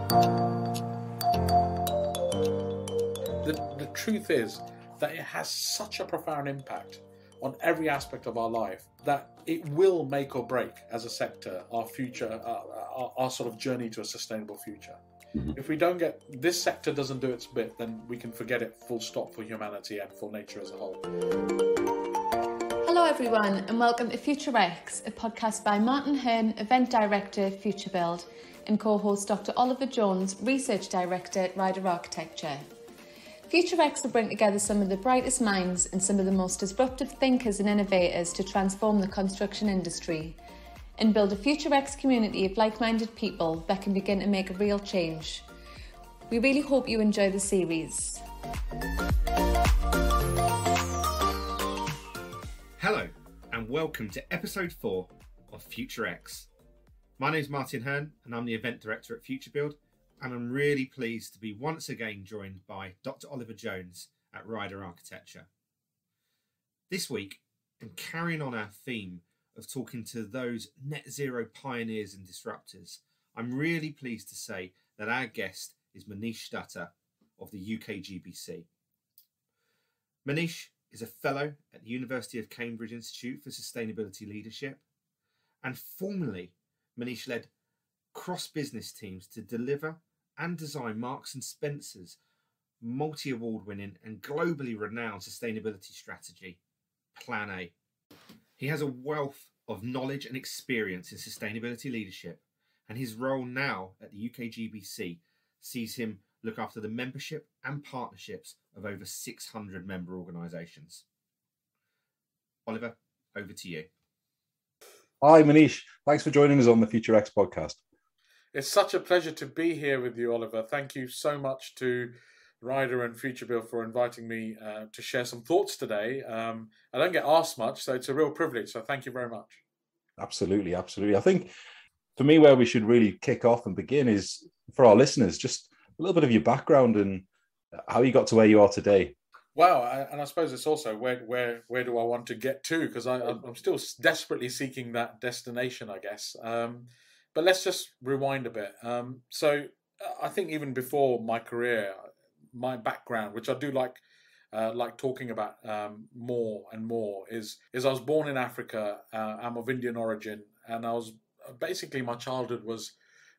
The truth is that it has such a profound impact on every aspect of our life that it will make or break as a sector our future, our sort of journey to a sustainable future. If we don't get, this sector doesn't do its bit, then we can forget it full stop for humanity and for nature as a whole. Hello everyone and welcome to Future X, a podcast by Martin Hearn, Event Director at FutureBuild, and co-host Dr. Oliver Jones, Research Director at Ryder Architecture. Future X will bring together some of the brightest minds and some of the most disruptive thinkers and innovators to transform the construction industry and build a Future X community of like-minded people that can begin to make a real change. We really hope you enjoy the series. Hello and welcome to episode 4 of Future X. My name is Martin Hearn and I'm the Event Director at FutureBuild, and I'm really pleased to be once again joined by Dr. Oliver Jones at Ryder Architecture. This week, and carrying on our theme of talking to those net zero pioneers and disruptors, I'm really pleased to say that our guest is Manish Dutta of the UK GBC. Manish is a fellow at the University of Cambridge Institute for Sustainability Leadership, and formerly Manish led cross-business teams to deliver and design Marks and Spencer's multi-award winning and globally renowned sustainability strategy, Plan A. He has a wealth of knowledge and experience in sustainability leadership, and his role now at the UK GBC sees him look after the membership and partnerships of over 600 member organisations. Oliver, over to you. Hi Manish, thanks for joining us on the Future X podcast. It's such a pleasure to be here with you, Oliver. Thank you so much to Ryder and FutureBuild for inviting me to share some thoughts today. I don't get asked much, so it's a real privilege. So thank you very much. Absolutely. I think for me, where we should really kick off and begin is for our listeners, just a little bit of your background and how you got to where you are today. Wow, and I suppose it's also where do I want to get to? Because I'm still desperately seeking that destination, I guess. But let's just rewind a bit. So I think even before my career, my background, which I do like talking about more and more, is I was born in Africa. I'm of Indian origin, and I was basically, my childhood was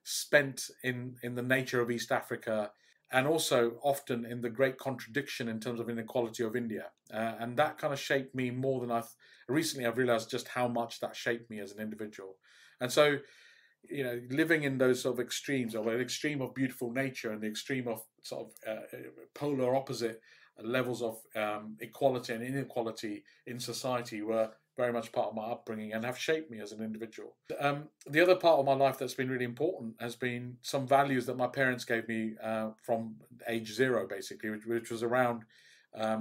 spent in the nature of East Africa, and also often in the great contradiction in terms of inequality of India. And that kind of shaped me more than recently I've realized just how much that shaped me as an individual. And so, you know, living in those sort of extremes, or an extreme of beautiful nature and the extreme of sort of polar opposite levels of equality and inequality in society were very much part of my upbringing and have shaped me as an individual. The other part of my life that's been really important has been some values that my parents gave me from age 0, basically, which was around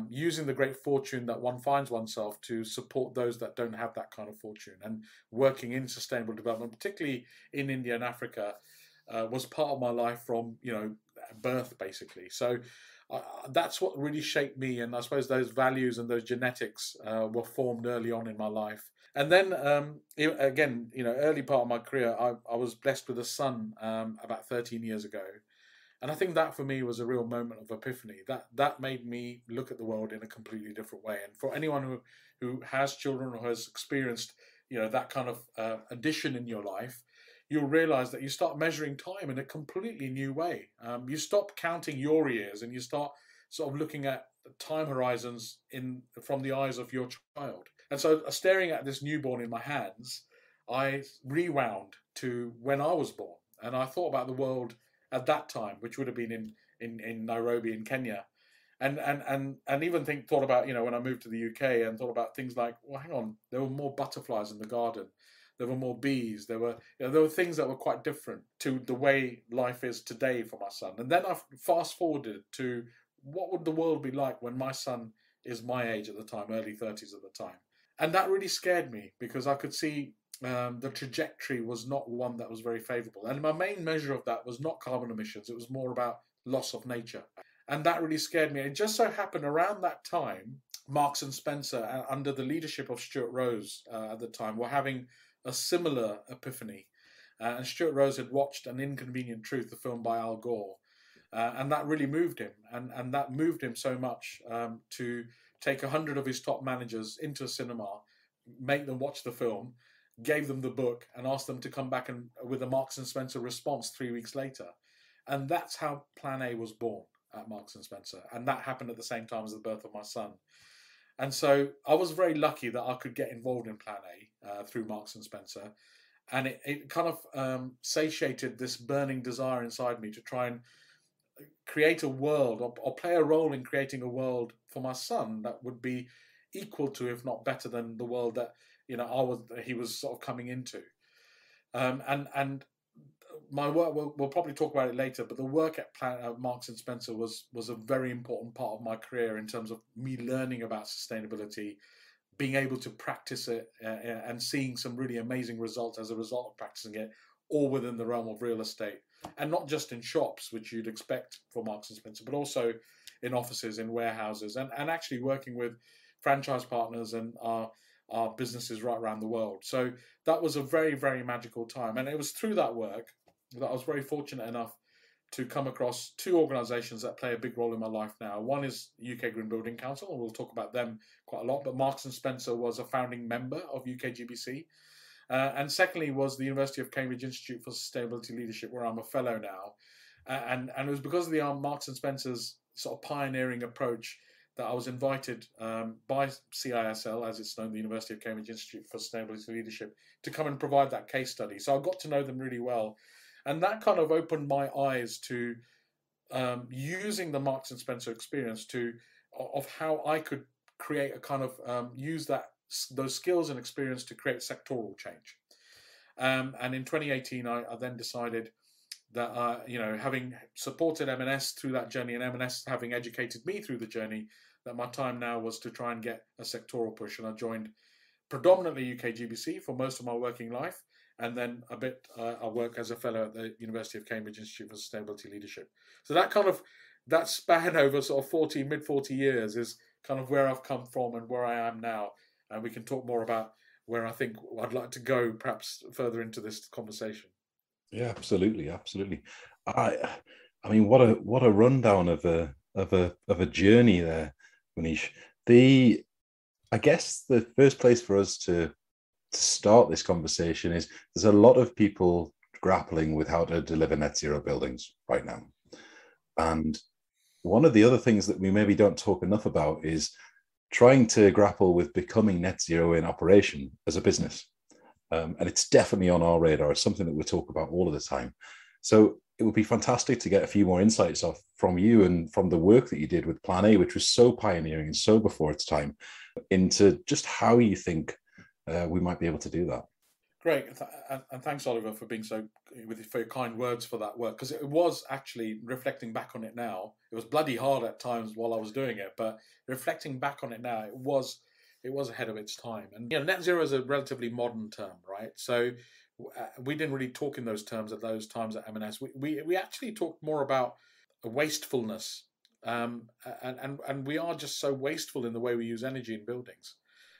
using the great fortune that one finds oneself to support those that don't have that kind of fortune, and working in sustainable development, particularly in India and Africa, was part of my life from, you know, birth, basically. So that's what really shaped me, and I suppose those values and those genetics were formed early on in my life. And then again, you know, early part of my career, I was blessed with a son about 13 years ago. And I think that for me was a real moment of epiphany. That made me look at the world in a completely different way. And for anyone who has children or has experienced, you know, that kind of addition in your life, you'll realize that you start measuring time in a completely new way. You stop counting your years and you start sort of looking at time horizons from the eyes of your child. And so staring at this newborn in my hands, I rewound to when I was born. And I thought about the world at that time, which would have been in Nairobi in Kenya, and even thought about, you know, when I moved to the UK, and thought about things like, well, hang on, there were more butterflies in the garden, there were more bees, there were things that were quite different to the way life is today for my son. And then I fast forwarded to what would the world be like when my son is my age at the time, early 30s at the time, and that really scared me because I could see the trajectory was not one that was very favourable. And my main measure of that was not carbon emissions, it was more about loss of nature. And that really scared me. And it just so happened around that time, Marks and Spencer, under the leadership of Stuart Rose at the time, were having a similar epiphany. And Stuart Rose had watched An Inconvenient Truth, the film by Al Gore, and that really moved him. And that moved him so much to take 100 of his top managers into a cinema, make them watch the film, gave them the book, and asked them to come back and with a Marks and Spencer response 3 weeks later. And that's how Plan A was born at Marks and Spencer. And that happened at the same time as the birth of my son. And so I was very lucky that I could get involved in Plan A through Marks and Spencer. And it kind of satiated this burning desire inside me to try and create a world or play a role in creating a world for my son that would be equal to, if not better than, the world that he was sort of coming into. And my work, we'll probably talk about it later, but the work at Marks and Spencer was a very important part of my career in terms of me learning about sustainability, being able to practice it, and seeing some really amazing results as a result of practicing it, all within the realm of real estate. And not just in shops, which you'd expect for Marks and Spencer, but also in offices, in warehouses, and actually working with franchise partners and our businesses right around the world. So that was a very, very magical time. And it was through that work that I was very fortunate enough to come across two organisations that play a big role in my life now. One is UK Green Building Council, and we'll talk about them quite a lot, but Marks and Spencer was a founding member of UKGBC. And secondly was the University of Cambridge Institute for Sustainability Leadership, where I'm a fellow now. And it was because of the Marks and Spencer's sort of pioneering approach that I was invited by CISL, as it's known, the University of Cambridge Institute for Sustainability Leadership, to come and provide that case study. So I got to know them really well. And that kind of opened my eyes to using the Marks and Spencer experience of how I could create a kind of use those skills and experience to create sectoral change. And in 2018, I then decided that, having supported M&S through that journey, and M&S having educated me through the journey, that my time now was to try and get a sectoral push. And I joined predominantly UKGBC for most of my working life, and then a bit I work as a fellow at the University of Cambridge Institute for Sustainability Leadership. So that span over sort of mid 40 years is kind of where I've come from and where I am now. And we can talk more about where I think I'd like to go, perhaps further into this conversation. Yeah, absolutely. I mean, what a rundown of a journey there, Manish. I guess the first place for us to start this conversation is there's a lot of people grappling with how to deliver net zero buildings right now. And one of the other things that we maybe don't talk enough about is trying to grapple with becoming net zero in operation as a business. And it's definitely on our radar. It's something that we talk about all of the time. So it would be fantastic to get a few more insights from you and from the work that you did with Plan A, which was so pioneering and so before its time, into just how you think we might be able to do that. Great. And thanks, Oliver, for being for your kind words for that work, because it was actually, reflecting back on it now, it was bloody hard at times while I was doing it, but reflecting back on it now, it was ahead of its time. And net zero is a relatively modern term, right? So we didn't really talk in those terms at those times at M&S. We actually talked more about wastefulness, and we are just so wasteful in the way we use energy in buildings.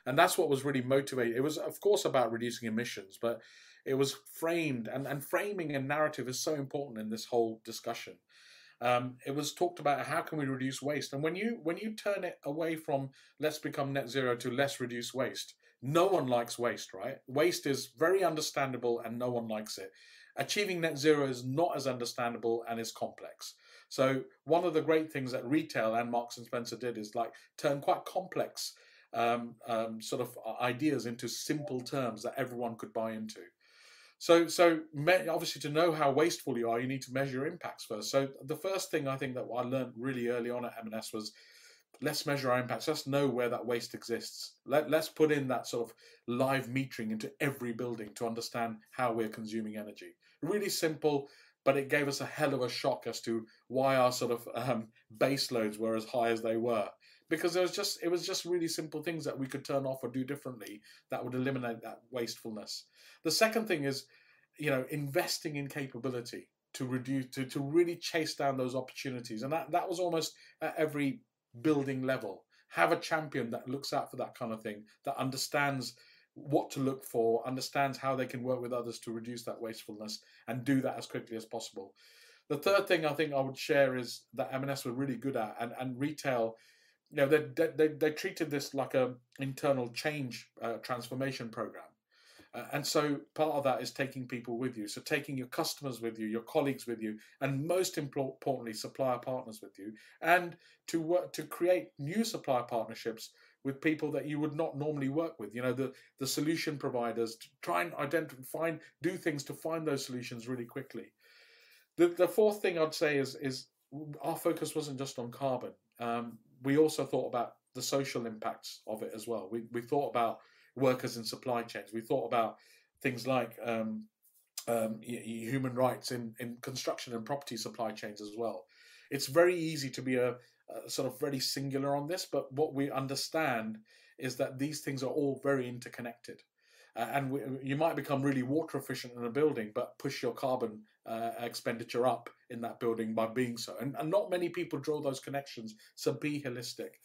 And that's what was really motivating. It was, of course, about reducing emissions, but it was framed, and framing and narrative is so important in this whole discussion. It was talked about how can we reduce waste, and when you turn it away from let's become net zero to let's reduce waste, no one likes waste, right? Waste is very understandable, and no one likes it. Achieving net zero is not as understandable and is complex. So one of the great things that retail and Marks and Spencer did is turn quite complex sort of ideas into simple terms that everyone could buy into. So obviously, to know how wasteful you are, you need to measure impacts first. So the first thing I think that I learned really early on at M&S was, let's measure our impacts. Let's know where that waste exists. Let's put in that sort of live metering into every building to understand how we're consuming energy. Really simple, but it gave us a hell of a shock as to why our sort of base loads were as high as they were. Because it was just really simple things that we could turn off or do differently that would eliminate that wastefulness. The second thing is, investing in capability to reduce, to really chase down those opportunities. And that was almost at every building level. Have a champion that looks out for that kind of thing, that understands what to look for, understands how they can work with others to reduce that wastefulness, and do that as quickly as possible. The third thing I think I would share is that M&S were really good at, and retail, they treated this like a internal change transformation program. And so part of that is taking people with you. So taking your customers with you, your colleagues with you, and most importantly, supplier partners with you, and to work to create new supplier partnerships with people that you would not normally work with. The solution providers, to try and identify, do things to find those solutions really quickly. The fourth thing I'd say is our focus wasn't just on carbon. We also thought about the social impacts of it as well. We thought about workers in supply chains. We thought about things like human rights in construction and property supply chains as well. It's very easy to be a sort of very singular on this, but what we understand is that these things are all very interconnected. You might become really water efficient in a building, but push your carbon expenditure up in that building by being so. And not many people draw those connections, so be holistic.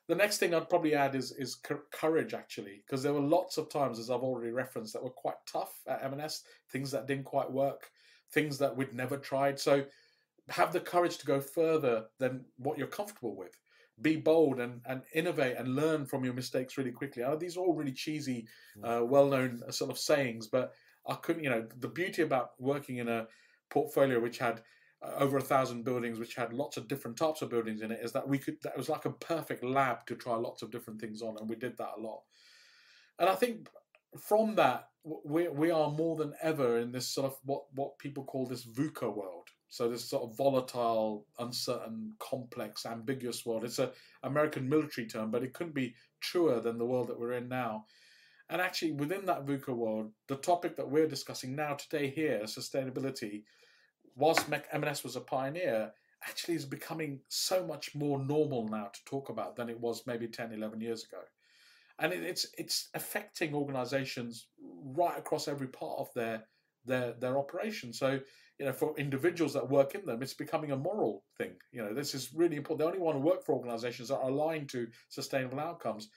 The next thing I'd probably add is courage, actually, because there were lots of times, as I've already referenced, that were quite tough at M&S, things that didn't quite work, things that we'd never tried. So have the courage to go further than what you're comfortable with. Be bold and innovate and learn from your mistakes really quickly. I know these are all really cheesy, well-known sort of sayings, but I couldn't, the beauty about working in a portfolio which had over 1,000 buildings, which had lots of different types of buildings in it, is that that was like a perfect lab to try lots of different things on, and we did that a lot. And I think from that, we are more than ever in this sort of what people call this VUCA world. So this sort of volatile, uncertain, complex, ambiguous world. It's an American military term, but it couldn't be truer than the world that we're in now. And actually, within that VUCA world, the topic that we're discussing now today here, sustainability, whilst M&S was a pioneer, actually is becoming so much more normal now to talk about than it was maybe 10, 11 years ago. And it's affecting organizations right across every part of their operation. So, for individuals that work in them, it's becoming a moral thing. This is really important. They only want to work for organizations that are aligned to sustainable outcomes.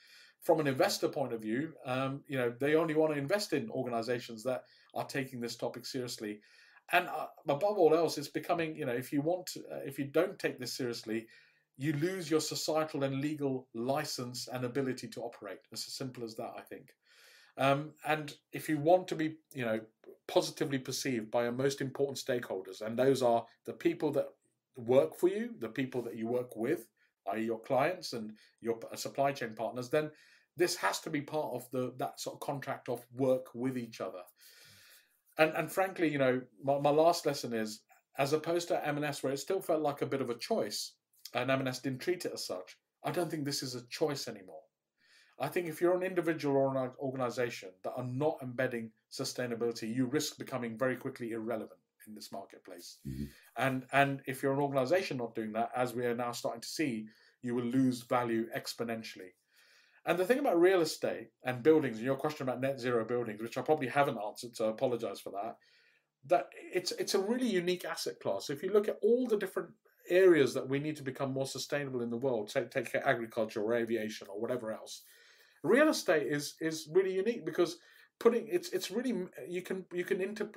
From an investor point of view, they only want to invest in organizations that are taking this topic seriously. And above all else, it's becoming, if you don't take this seriously, you lose your societal and legal license and ability to operate. It's as simple as that, I think. And if you want to be, positively perceived by your most important stakeholders, and those are the people that work for you, the people that you work with, i.e. your clients and your supply chain partners, then this has to be part of that sort of contract of work with each other. And frankly, my last lesson is, as opposed to M&S, where it still felt like a bit of a choice, and M&S didn't treat it as such, I don't think this is a choice anymore. I think if you're an individual or an organization that are not embedding sustainability, you risk becoming very quickly irrelevant in this marketplace. Mm-hmm. And if you're an organization not doing that, as we are now starting to see, you will lose value exponentially. And the thing about real estate and buildings, and your question about net zero buildings, which I probably haven't answered, so I apologize for that it's a really unique asset class. If you look at all the different areas that we need to become more sustainable in the world, take agriculture or aviation or whatever else, real estate is really unique because it's really, you can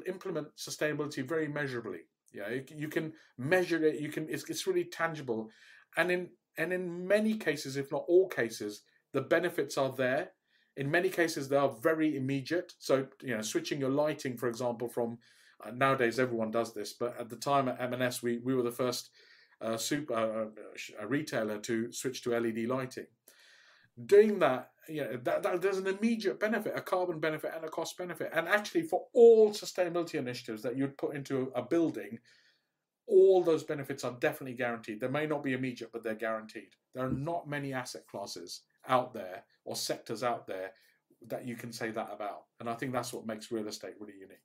implement sustainability very measurably. You can measure it. It's really tangible, and in many cases, if not all cases, the benefits are there. In many cases, they are very immediate. So, switching your lighting, for example, from nowadays everyone does this, but at the time at M&S, we were the first retailer to switch to LED lighting. Doing that, that there's an immediate benefit, a carbon benefit and a cost benefit. And actually, for all sustainability initiatives that you'd put into a building, all those benefits are definitely guaranteed. They may not be immediate, but they're guaranteed. There are not many asset classes out there or sectors out there that you can say that about. And I think that's what makes real estate really unique.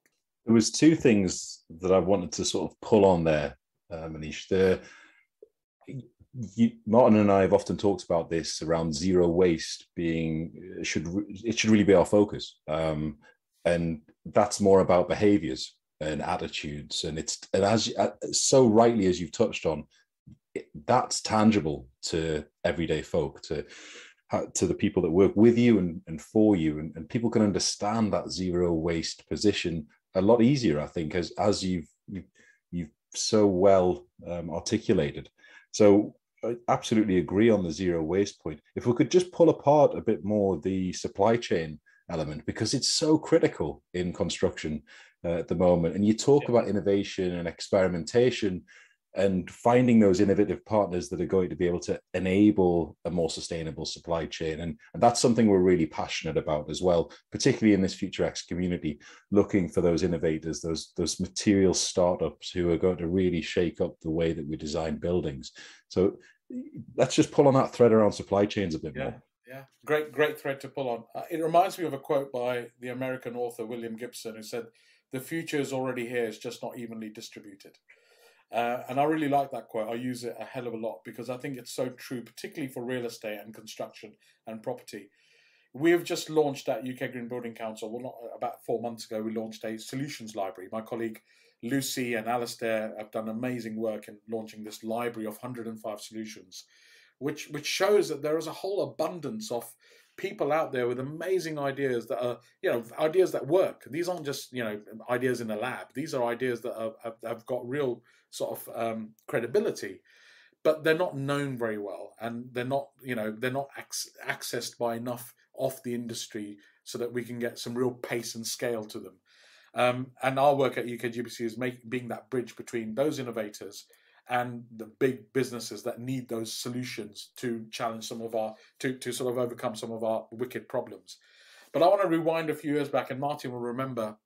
There was two things that I wanted to sort of pull on there, Manish. Martin and I have often talked about this around zero waste should really be our focus, and that's more about behaviours and attitudes, and as so rightly as you've touched on, that's tangible to everyday folk. to the people that work with you and for you, and people can understand that zero waste position a lot easier, I think, as you've so well articulated. So I absolutely agree on the zero waste point. If we could just pull apart a bit more the supply chain element, because it's so critical in construction at the moment. And you talk about innovation and experimentation and finding those innovative partners that are going to be able to enable a more sustainable supply chain. And that's something we're really passionate about as well, particularly in this Future X community, looking for those innovators, those material startups who are going to really shake up the way that we design buildings. So let's just pull on that thread around supply chains a bit more. Yeah, great thread to pull on. It reminds me of a quote by the American author William Gibson, who said, "The future is already here, it's just not evenly distributed." And I really like that quote. I use it a hell of a lot because I think it's so true, particularly for real estate and construction and property. We have just launched at UK Green Building Council, well, not about 4 months ago, we launched a solutions library. My colleague Lucy and Alistair have done amazing work in launching this library of 105 solutions, which shows that there is a whole abundance of people out there with amazing ideas that are, ideas that work. These aren't just, ideas in a lab. These are ideas that have got real sort of credibility, but they're not known very well, and they're not accessed by enough of the industry so that we can get some real pace and scale to them. And our work at UKGBC is being that bridge between those innovators and the big businesses that need those solutions to challenge some of to sort of overcome some of our wicked problems. But I want to rewind a few years back, and Martin will remember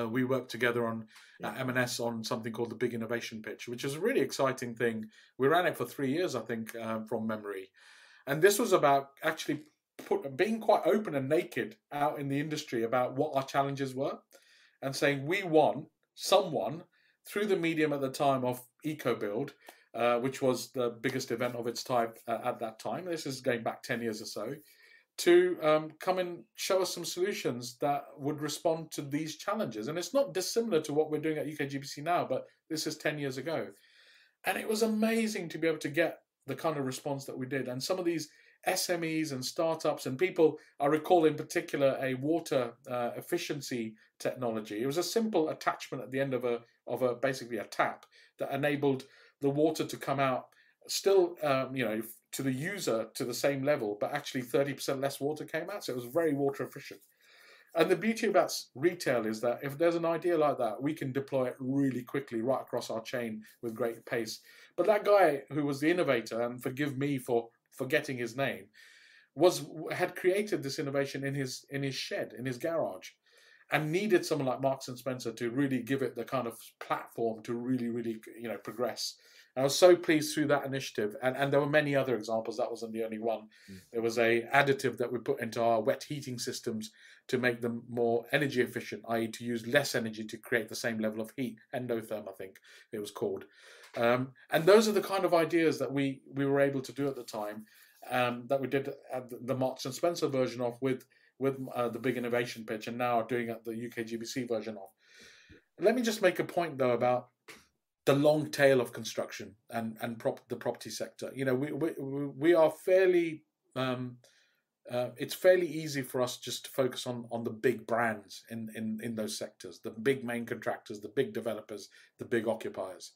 we worked together on M&S on something called the Big Innovation Pitch, which is a really exciting thing. We ran it for 3 years, I think, from memory. And this was about actually being quite open and naked out in the industry about what our challenges were, and saying we want someone through the medium at the time of EcoBuild, which was the biggest event of its type at that time. This is going back 10 years or so, to come and show us some solutions that would respond to these challenges. And it's not dissimilar to what we're doing at UKGBC now, but this is 10 years ago. And it was amazing to be able to get the kind of response that we did. And some of these SMEs and startups and people, I recall in particular a water efficiency technology. It was a simple attachment at the end of basically a tap that enabled the water to come out still, to the user to the same level, but actually 30% less water came out. So it was very water efficient. And the beauty about retail is that if there's an idea like that, we can deploy it really quickly right across our chain with great pace. But that guy who was the innovator, and forgive me for forgetting his name, had created this innovation in his shed, in his garage, and needed someone like Marks and Spencer to really give it the kind of platform to really progress. I was so pleased through that initiative, and there were many other examples. That wasn't the only one. There was a additive that we put into our wet heating systems to make them more energy efficient, i.e. to use less energy to create the same level of heat, endotherm, I think it was called. And those are the kind of ideas that we were able to do at the time, that we did at the Marks and Spencer version of with the Big Innovation Pitch, and now are doing at the UKGBC version of. Let me just make a point though about the long tail of construction and the property sector. We are fairly. It's fairly easy for us just to focus on the big brands in those sectors, the big main contractors, the big developers, the big occupiers.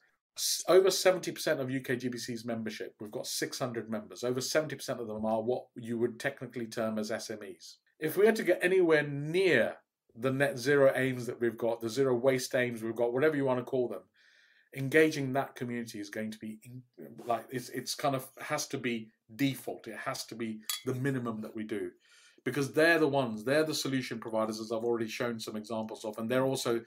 Over 70% of UKGBC's membership, we've got 600 members, over 70% of them are what you would technically term as SMEs. If we had to get anywhere near the net zero aims that we've got, the zero waste aims we've got, whatever you want to call them, engaging that community is going to be it's kind of has to be default. It has to be the minimum that we do, because they're the solution providers, as I've already shown some examples of, and they're also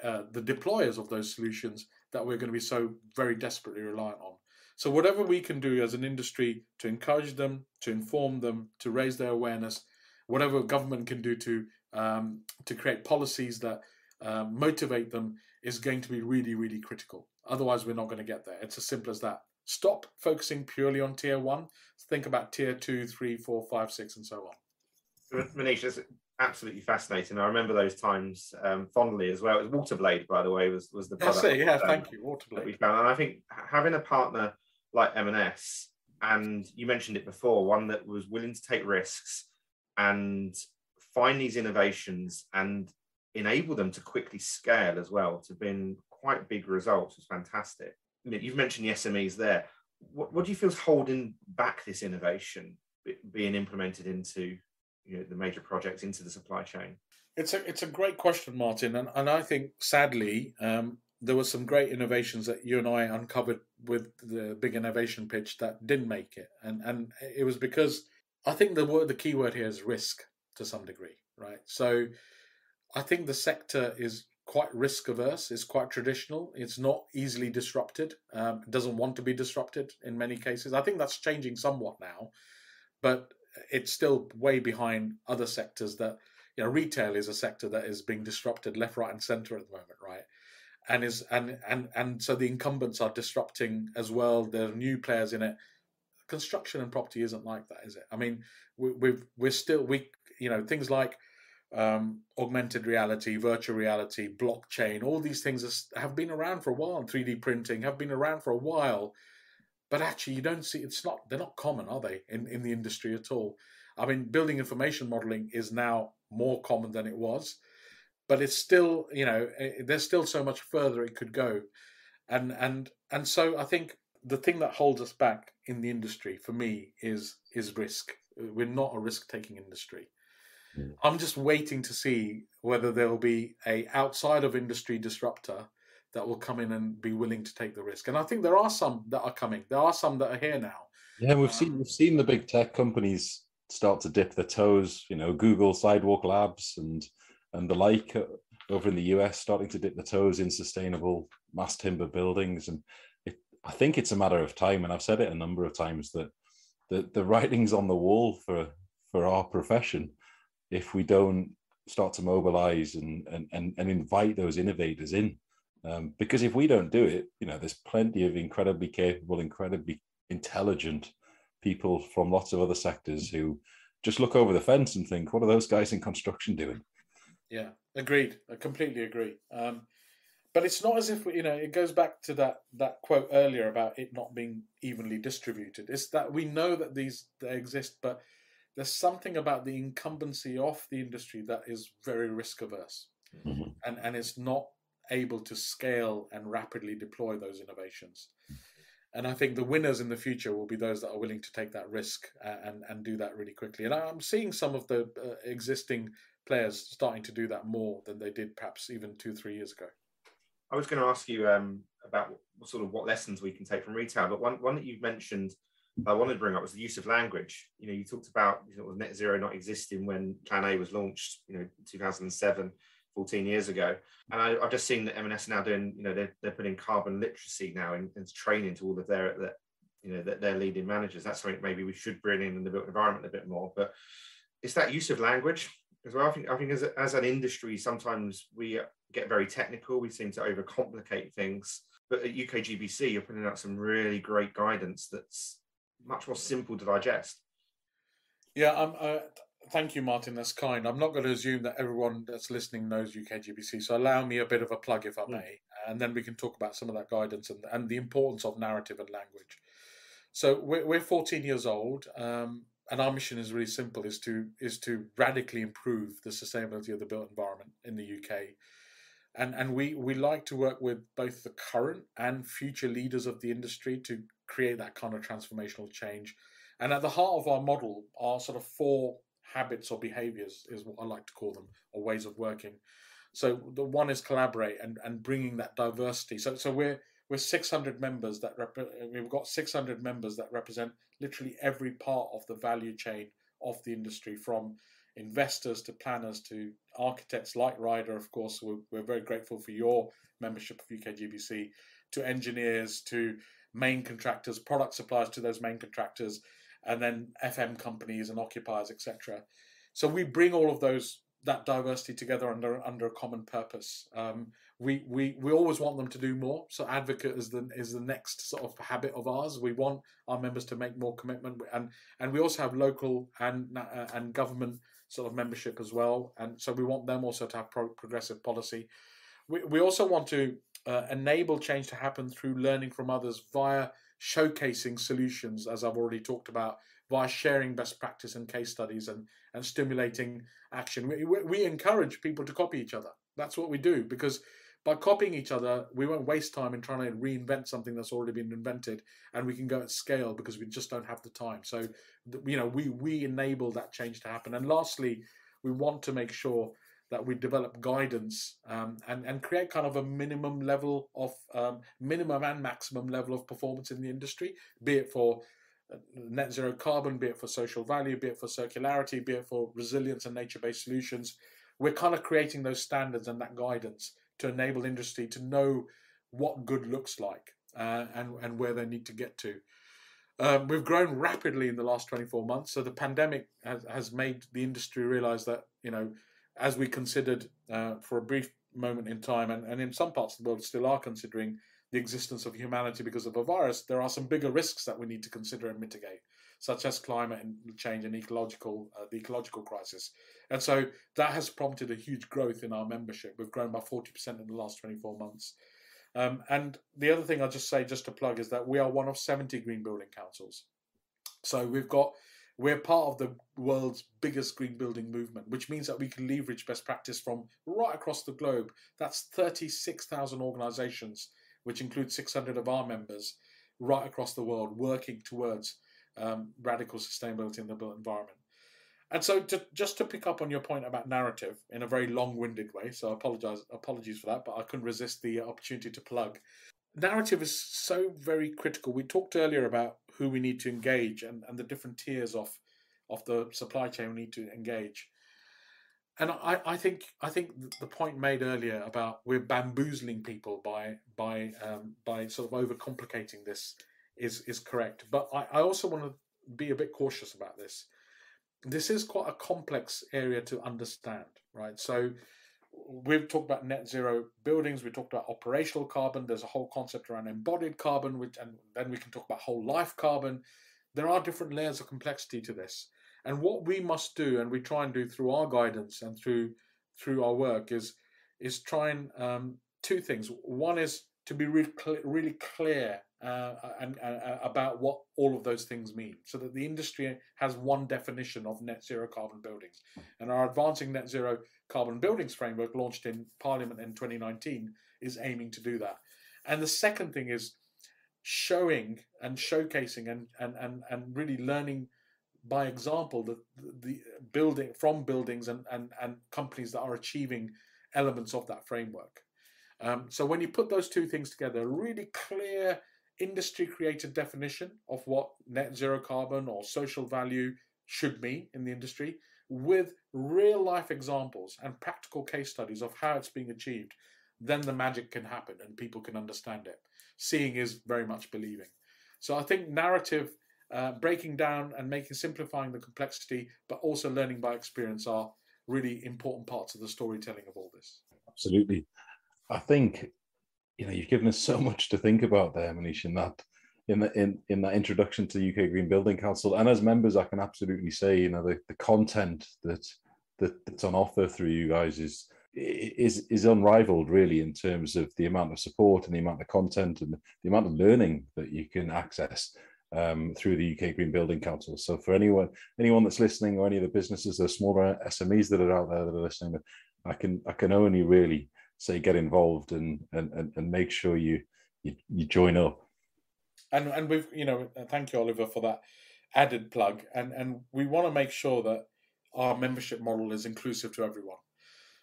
the deployers of those solutions that we're going to be so very desperately reliant on. So whatever we can do as an industry to encourage them, to inform them, to raise their awareness, whatever government can do to create policies that motivate them, is going to be really, really critical. Otherwise, we're not going to get there. It's as simple as that. Stop focusing purely on tier 1. Think about tier 2, 3, 4, 5, 6, and so on. Manish, that's absolutely fascinating. I remember those times fondly as well. It was Waterblade, by the way, was the product. That's it, yeah, thank you, Waterblade. That we found. And I think having a partner like M&S and you mentioned it before, one that was willing to take risks and find these innovations and enable them to quickly scale as well, to bring quite big results. Was fantastic. You've mentioned the SMEs there. What do you feel is holding back this innovation being implemented into the major projects, into the supply chain? It's a great question, Martin, and I think sadly there were some great innovations that you and I uncovered with the big innovation pitch that didn't make it, and it was because I think the key word here is risk to some degree, right? So I think the sector is quite risk averse. It's quite traditional. It's not easily disrupted. It doesn't want to be disrupted in many cases. I think that's changing somewhat now, but it's still way behind other sectors that, retail is a sector that is being disrupted left, right, and centre at the moment, right? And so the incumbents are disrupting as well. There are new players in it. Construction and property isn't like that, is it? I mean, we're still things like augmented reality, virtual reality, blockchain, all these things have been around for a while. And 3D printing have been around for a while, but actually you don't see they're not common, are they, in the industry at all? I mean, building information modeling is now more common than it was, but it's still, there's still so much further it could go. And so I think the thing that holds us back in the industry for me is risk. We're not a risk-taking industry. I'm just waiting to see whether there will be a outside of industry disruptor that will come in and be willing to take the risk. And I think there are some that are coming. There are some that are here now. Yeah, we've seen the big tech companies start to dip their toes. Google, Sidewalk Labs, and the like over in the US starting to dip their toes in sustainable mass timber buildings. And I think it's a matter of time. And I've said it a number of times that the writing's on the wall for our profession if we don't start to mobilize and invite those innovators in. Because if we don't do it, there's plenty of incredibly capable, incredibly intelligent people from lots of other sectors who just look over the fence and think, what are those guys in construction doing? Yeah, agreed. I completely agree. But it's not as if, it goes back to that quote earlier about it not being evenly distributed. It's that we know that they exist, but there's something about the incumbency of the industry that is very risk averse, and it's not able to scale and rapidly deploy those innovations. And I think the winners in the future will be those that are willing to take that risk and do that really quickly. And I'm seeing some of the existing players starting to do that more than they did perhaps even 2-3 years ago. I was going to ask you about what lessons we can take from retail, but one that you've mentioned I wanted to bring up was the use of language. You talked about net zero not existing when Plan A was launched, 2007, 14 years ago. And I've just seen that M&S now doing, they're putting carbon literacy now into training to all of their leading managers. That's something maybe we should bring in the built environment a bit more. But it's that use of language as well. I think as an industry, sometimes we get very technical. We seem to overcomplicate things. But at UKGBC, you're putting out some really great guidance that's much more simple to digest. Yeah, thank you, Martin. That's kind. I'm not going to assume that everyone that's listening knows UKGBC, so allow me a bit of a plug, if I may, and then we can talk about some of that guidance and the importance of narrative and language. So we're 14 years old, and our mission is really simple: is to radically improve the sustainability of the built environment in the UK. And we like to work with both the current and future leaders of the industry to create that kind of transformational change. And at the heart of our model are sort of 4 habits or behaviors, is what I like to call them, or ways of working. So the one is collaborate and bringing that diversity. So we're 600 members we've got 600 members that represent literally every part of the value chain of the industry, from investors to planners to architects like Ryder. Of course, we're very grateful for your membership of UKGBC, to engineers, to main contractors, product suppliers to those main contractors, and then FM companies and occupiers, etc. So we bring all of that diversity together under a common purpose. We always want them to do more. So advocate is the next sort of habit of ours. We want our members to make more commitment, and we also have local and government sort of membership as well. And so we want them also to have progressive policy. We also want to enable change to happen through learning from others via showcasing solutions, as I've already talked about, via sharing best practice and case studies and stimulating action. We encourage people to copy each other. That's what we do, because by copying each other, we won't waste time in trying to reinvent something that's already been invented, and we can go at scale because we just don't have the time. So, we enable that change to happen. And lastly, we want to make sure that we develop guidance and create kind of a minimum level of minimum and maximum level of performance in the industry, be it for net zero carbon, be it for social value, be it for circularity, be it for resilience and nature-based solutions. We're kind of creating those standards and that guidance to enable industry to know what good looks like and where they need to get to. We've grown rapidly in the last 24 months. So the pandemic has made the industry realize that, as we considered for a brief moment in time, and in some parts of the world still are considering the existence of humanity because of a virus, there are some bigger risks that we need to consider and mitigate, such as climate change and the ecological crisis. And so that has prompted a huge growth in our membership. We've grown by 40% in the last 24 months. And the other thing I'll just say, just to plug, is that we are one of 70 green building councils. So we're part of the world's biggest green building movement, which means that we can leverage best practice from right across the globe. That's 36,000 organizations, which include 600 of our members, right across the world, working towards radical sustainability in the built environment. And so just to pick up on your point about narrative in a very long-winded way, so apologies for that, but I couldn't resist the opportunity to plug. Narrative is so very critical. We talked earlier about who we need to engage and the different tiers of the supply chain we need to engage. And I think the point made earlier about we're bamboozling people by sort of overcomplicating this is correct. But I also want to be a bit cautious about this. This is quite a complex area to understand, right? So we've talked about net zero buildings, we talked about operational carbon, there's a whole concept around embodied carbon, and then we can talk about whole life carbon. There are different layers of complexity to this. And what we must do, and we try and do through our guidance and through our work, is try and two things. One is to be really clear about what all of those things mean, so that the industry has one definition of net zero carbon buildings. And our Advancing Net Zero Carbon Buildings framework, launched in Parliament in 2019, is aiming to do that. And the second thing is showing and showcasing and really learning by example the building from buildings and companies that are achieving elements of that framework. So when you put those two things together, a really clear industry-created definition of what net zero carbon or social value should mean in the industry, with real-life examples and practical case studies of how it's being achieved, then the magic can happen and people can understand it. Seeing is very much believing. So I think narrative, breaking down and simplifying the complexity, but also learning by experience, are really important parts of the storytelling of all this. Absolutely. I think, you've given us so much to think about there, Manish, in that introduction to the UK Green Building Council. And as members, I can absolutely say, the content that's on offer through you guys is unrivaled, really, in terms of the amount of support and the amount of content and the amount of learning that you can access through the UK Green Building Council. So for anyone that's listening, or any of the businesses, the smaller SMEs that are out there that are listening, I can only really say get involved and make sure you join up. And we've thank you, Oliver, for that added plug. And we want to make sure that our membership model is inclusive to everyone.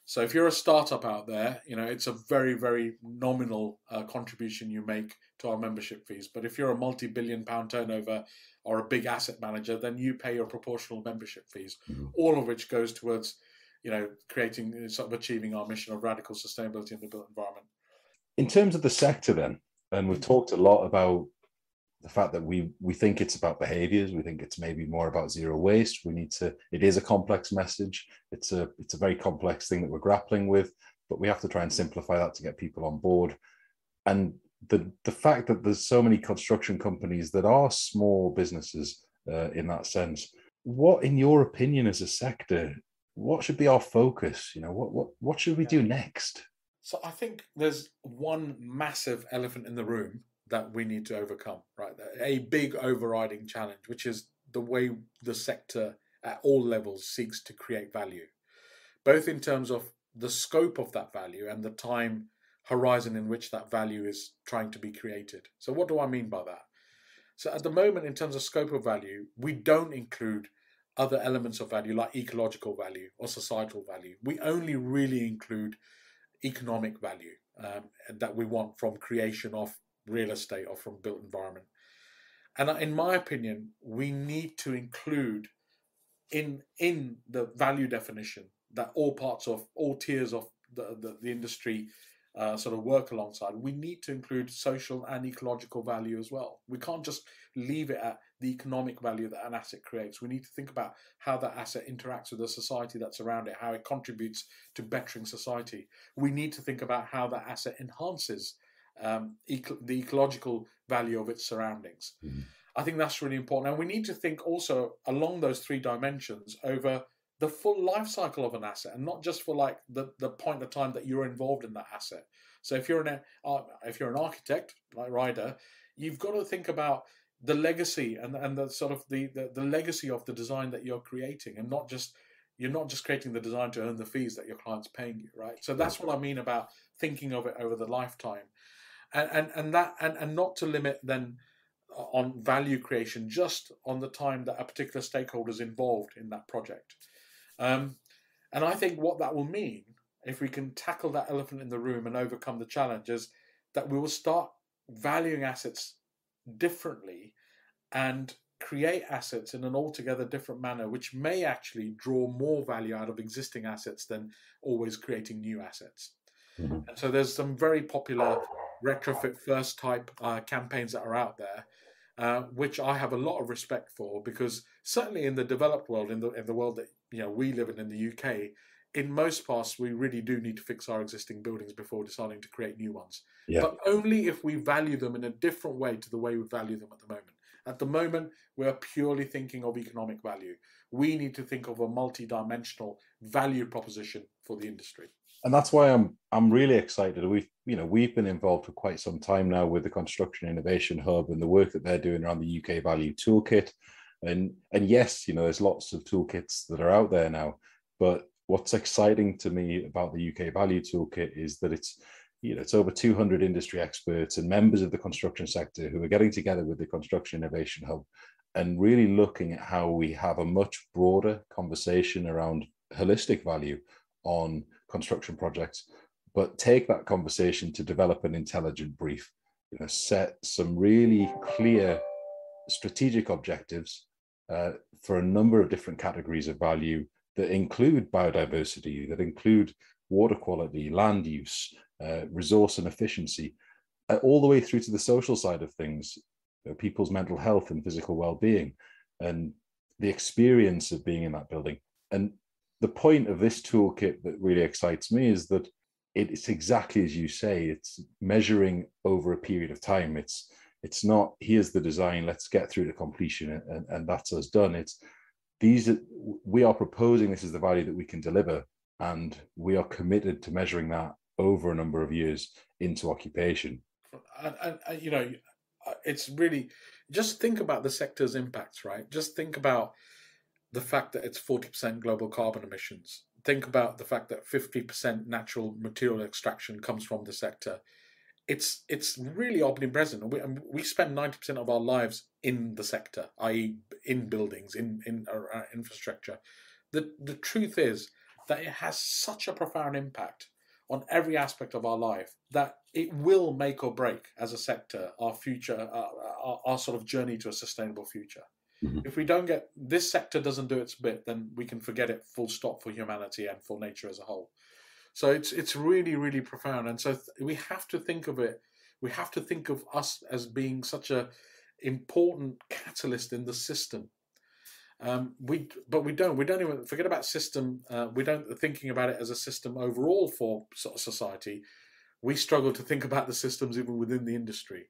So if you're a startup out there, it's a very, very nominal contribution you make to our membership fees. But if you're a multi-billion-pound turnover or a big asset manager, then you pay your proportional membership fees, all of which goes towards creating, sort of achieving our mission of radical sustainability in the built environment. In terms of the sector then, and we've talked a lot about the fact that we think it's about behaviors, we think it's maybe more about zero waste. It is a complex message. It's a very complex thing that we're grappling with, but we have to try and simplify that to get people on board. And the fact that there's so many construction companies that are small businesses in that sense, what, in your opinion, as a sector, what should be our focus? What should we do next? So I think there's one massive elephant in the room that we need to overcome, right? A big overriding challenge, which is the way the sector at all levels seeks to create value, both in terms of the scope of that value and the time horizon in which that value is trying to be created. So what do I mean by that? So at the moment, in terms of scope of value, we don't include other elements of value like ecological value or societal value. We only really include economic value that we want from creation of real estate or from built environment. And in my opinion, we need to include in the value definition that all parts of all tiers of the industry sort of work alongside. We need to include social and ecological value as well. We can't just leave it at the economic value that an asset creates. We need to think about how that asset interacts with the society that's around it, how it contributes to bettering society. We need to think about how that asset enhances the ecological value of its surroundings. Mm-hmm. I think that's really important. And we need to think also along those three dimensions over the full life cycle of an asset, and not just for like the point of time that you're involved in that asset. So if you're an architect like Ryder, you've got to think about the legacy and the sort of the legacy of the design that you're creating, and you're not just creating the design to earn the fees that your client's paying you, right? So that's what I mean about thinking of it over the lifetime, and not to limit then on value creation just on the time that a particular stakeholder is involved in that project. And I think what that will mean, if we can tackle that elephant in the room and overcome the challenges, that we will start valuing assets differently and create assets in an altogether different manner, which may actually draw more value out of existing assets than always creating new assets. Mm-hmm. And so there's some very popular retrofit first type campaigns that are out there, which I have a lot of respect for, because certainly in the developed world, in the world that we live in the UK, in most parts we really do need to fix our existing buildings before deciding to create new ones. Yeah. But only if we value them in a different way to the way we value them at the moment. At the moment, we're purely thinking of economic value. We need to think of a multi-dimensional value proposition for the industry. And that's why I'm really excited. We've been involved for quite some time now with the Construction Innovation Hub and the work that they're doing around the UK Value Toolkit. And yes, there's lots of toolkits that are out there now. But what's exciting to me about the UK Value Toolkit is that it's over 200 industry experts and members of the construction sector who are getting together with the Construction Innovation Hub and really looking at how we have a much broader conversation around holistic value on construction projects, but take that conversation to develop an intelligent brief, set some really clear strategic objectives for a number of different categories of value that include biodiversity, that include water quality, land use, resource and efficiency, all the way through to the social side of things, people's mental health and physical well-being, and the experience of being in that building. And the point of this toolkit that really excites me is that it's exactly as you say, it's measuring over a period of time. It's not, here's the design, let's get through to completion and that's us done. We are proposing this is the value that we can deliver, and we are committed to measuring that over a number of years into occupation. And it's really, just think about the sector's impacts, right? Just think about the fact that it's 40% global carbon emissions. Think about the fact that 50% natural material extraction comes from the sector. It's really omnipresent. We spend 90% of our lives in the sector, i.e. in buildings, in our infrastructure. The truth is that it has such a profound impact on every aspect of our life that it will make or break as a sector our future, our sort of journey to a sustainable future. Mm-hmm. If we don't get, this sector doesn't do its bit, then we can forget it full stop for humanity and for nature as a whole. So it's really, really profound. And so we have to think of it, we have to think of us as being such a important catalyst in the system. We don't even forget about system. We don't thinking about it as a system overall for sort of society. We struggle to think about the systems even within the industry,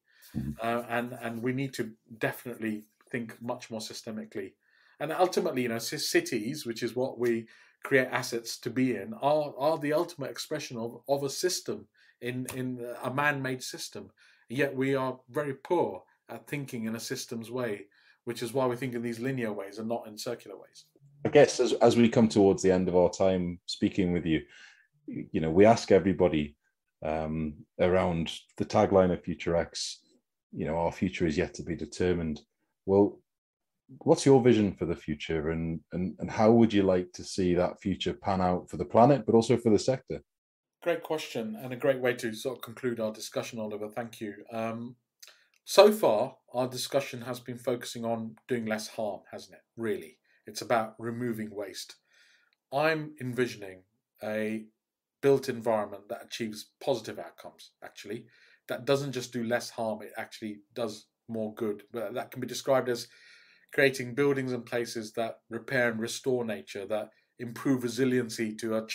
and we need to definitely think much more systemically. And ultimately, cities, which is what we create assets to be in, are the ultimate expression of a system in a man-made system. Yet we are very poor at thinking in a systems way, which is why we think in these linear ways and not in circular ways. I guess as we come towards the end of our time speaking with you, we ask everybody around the tagline of FutureX, our future is yet to be determined. Well, what's your vision for the future, and how would you like to see that future pan out for the planet, but also for the sector? Great question, and a great way to sort of conclude our discussion, Oliver. Thank you. So far, our discussion has been focusing on doing less harm, hasn't it? Really, it's about removing waste. I'm envisioning a built environment that achieves positive outcomes, actually, that doesn't just do less harm, it actually does more good. But that can be described as creating buildings and places that repair and restore nature, that improve resiliency to an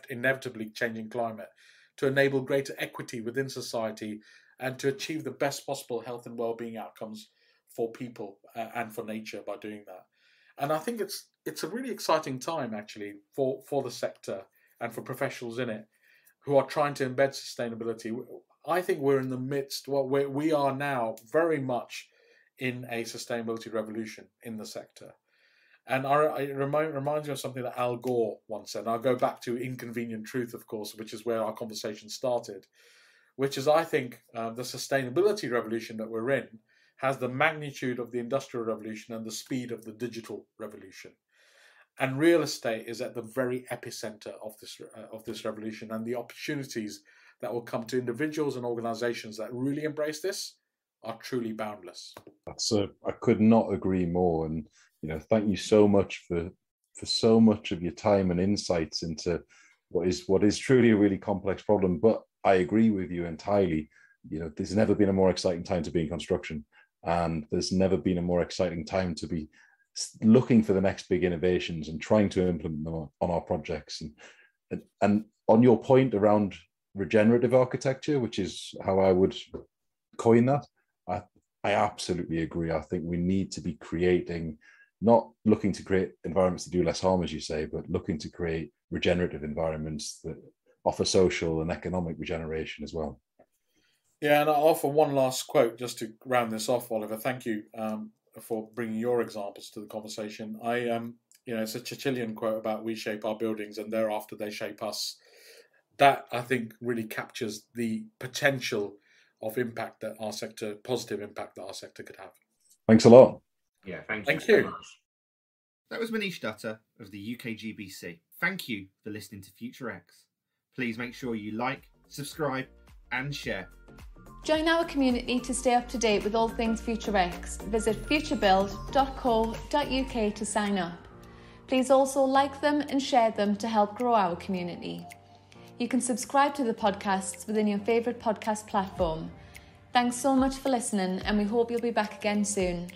inevitably changing climate, to enable greater equity within society, and to achieve the best possible health and well-being outcomes for people and for nature by doing that. And I think it's a really exciting time, actually, for the sector and for professionals in it who are trying to embed sustainability. I think we're in the midst, we are now very much in a sustainability revolution in the sector. And it reminds me of something that Al Gore once said. And I'll go back to Inconvenient Truth, of course, which is where our conversation started, which is, I think, the sustainability revolution that we're in has the magnitude of the Industrial Revolution and the speed of the digital revolution. And real estate is at the very epicenter of this revolution, and the opportunities that will come to individuals and organizations that really embrace this are truly boundless. I could not agree more. And thank you so much for so much of your time and insights into what is truly a really complex problem. But I agree with you entirely. There's never been a more exciting time to be in construction, and there's never been a more exciting time to be looking for the next big innovations and trying to implement them on our projects. And on your point around regenerative architecture, which is how I would coin that, I absolutely agree. I think we need to be not looking to create environments that do less harm, as you say, but looking to create regenerative environments that offer social and economic regeneration as well. Yeah, and I'll offer one last quote just to round this off, Oliver. Thank you for bringing your examples to the conversation. It's a Churchillian quote about we shape our buildings and thereafter they shape us. That, I think, really captures the potential of impact that our sector, positive impact that our sector could have. Thanks a lot. Yeah, thank you. So much. That was Manish Dutta of the UKGBC. Thank you for listening to FutureX. Please make sure you like, subscribe, and share. Join our community to stay up to date with all things FutureX. Visit futurebuild.co.uk to sign up. Please also like them and share them to help grow our community. You can subscribe to the podcasts within your favourite podcast platform. Thanks so much for listening, and we hope you'll be back again soon.